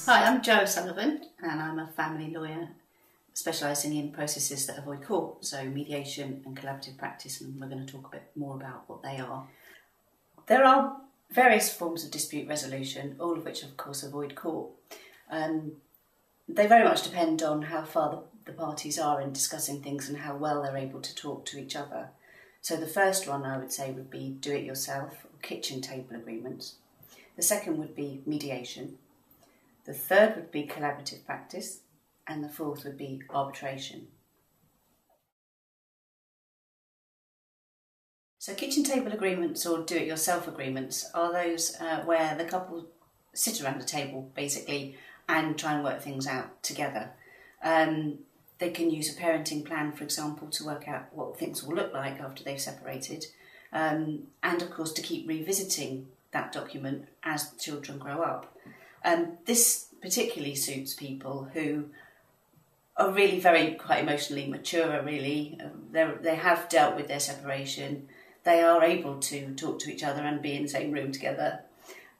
Hi, I'm Jo Sullivan and I'm a family lawyer specialising in processes that avoid court, so mediation and collaborative practice, and we're going to talk a bit more about what they are. There are various forms of dispute resolution, all of which of course avoid court. They very much depend on how far the parties are in discussing things and how well they're able to talk to each other. So the first one I would say would be do-it-yourself or kitchen table agreements. The second would be mediation. The third would be collaborative practice, and the fourth would be arbitration. So kitchen table agreements or do-it-yourself agreements are those where the couple sit around a table basically and try and work things out together. They can use a parenting plan, for example, to work out what things will look like after they've separated, and of course to keep revisiting that document as the children grow up. This particularly suits people who are really quite emotionally mature, really. They have dealt with their separation. They are able to talk to each other and be in the same room together.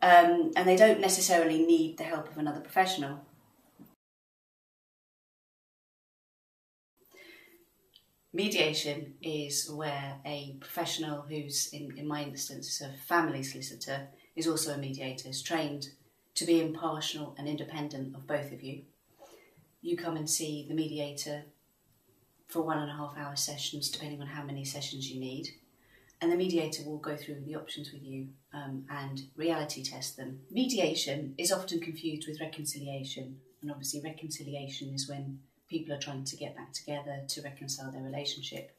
And they don't necessarily need the help of another professional. Mediation is where a professional who's, in my instance, a family solicitor, is also a mediator, is trained to be impartial and independent of both of you. You come and see the mediator for 1.5 hour sessions, depending on how many sessions you need. And the mediator will go through the options with you and reality test them. Mediation is often confused with reconciliation. And obviously reconciliation is when people are trying to get back together to reconcile their relationship.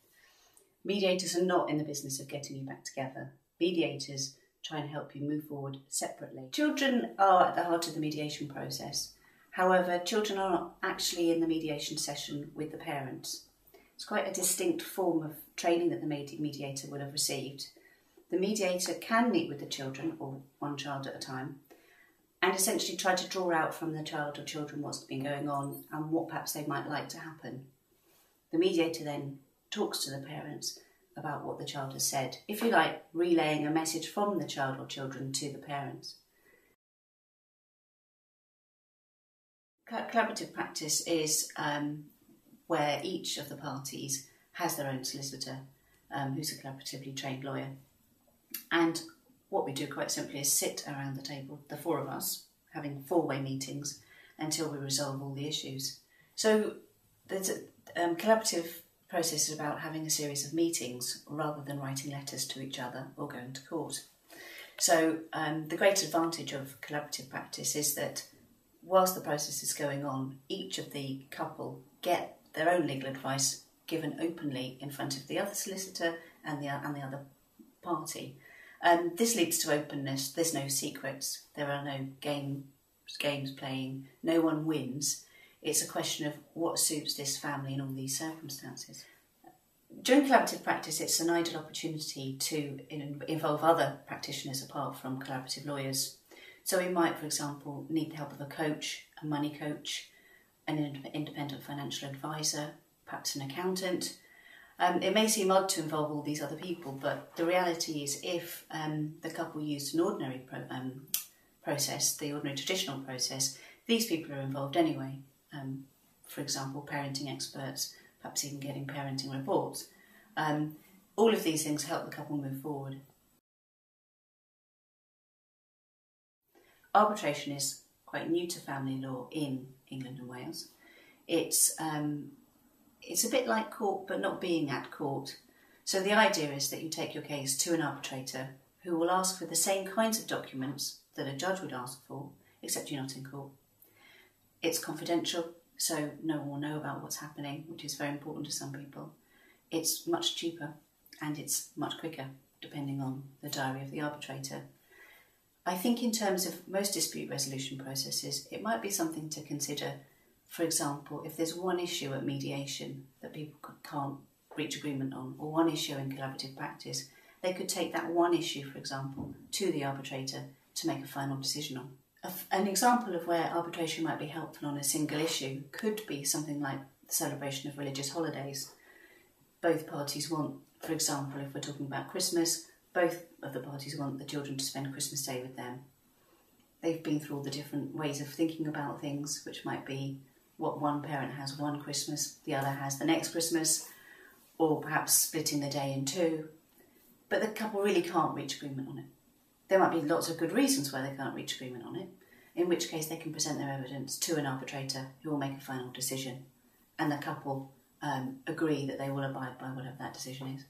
Mediators are not in the business of getting you back together. Mediators try and help you move forward separately. Children are at the heart of the mediation process. However, children are not actually in the mediation session with the parents. It's quite a distinct form of training that the mediator will have received. The mediator can meet with the children, or one child at a time, and essentially try to draw out from the child or children what's been going on and what perhaps they might like to happen. The mediator then talks to the parents about what the child has said, if you like, relaying a message from the child or children to the parents. Collaborative practice is where each of the parties has their own solicitor who's a collaboratively trained lawyer. And what we do quite simply is sit around the table, the four of us, having four-way meetings until we resolve all the issues. So there's a collaborative process is about having a series of meetings rather than writing letters to each other or going to court. So the great advantage of collaborative practice is that whilst the process is going on, each of the couple get their own legal advice given openly in front of the other solicitor and the other party. This leads to openness. There's no secrets. There are no games playing. No one wins. It's a question of what suits this family in all these circumstances. During collaborative practice, it's an ideal opportunity to involve other practitioners apart from collaborative lawyers. So we might, for example, need the help of a coach, a money coach, an independent financial advisor, perhaps an accountant. It may seem odd to involve all these other people, but the reality is if the couple used an ordinary process, the ordinary traditional process, these people are involved anyway. For example, parenting experts, perhaps even getting parenting reports. All of these things help the couple move forward. Arbitration is quite new to family law in England and Wales. It's a bit like court, but not being at court. So the idea is that you take your case to an arbitrator who will ask for the same kinds of documents that a judge would ask for, except you're not in court. It's confidential, so no one will know about what's happening, which is very important to some people. It's much cheaper and it's much quicker, depending on the diary of the arbitrator. I think in terms of most dispute resolution processes, it might be something to consider. For example, if there's one issue at mediation that people can't reach agreement on, or one issue in collaborative practice, they could take that one issue, for example, to the arbitrator to make a final decision on. An example of where arbitration might be helpful on a single issue could be something like the celebration of religious holidays. Both parties want, for example, if we're talking about Christmas, both of the parties want the children to spend Christmas Day with them. they've been through all the different ways of thinking about things, which might be what one parent has one Christmas, the other has the next Christmas, or perhaps splitting the day in two. But the couple really can't reach agreement on it. There might be lots of good reasons why they can't reach agreement on it, in which case they can present their evidence to an arbitrator who will make a final decision, and the couple agree that they will abide by whatever that decision is.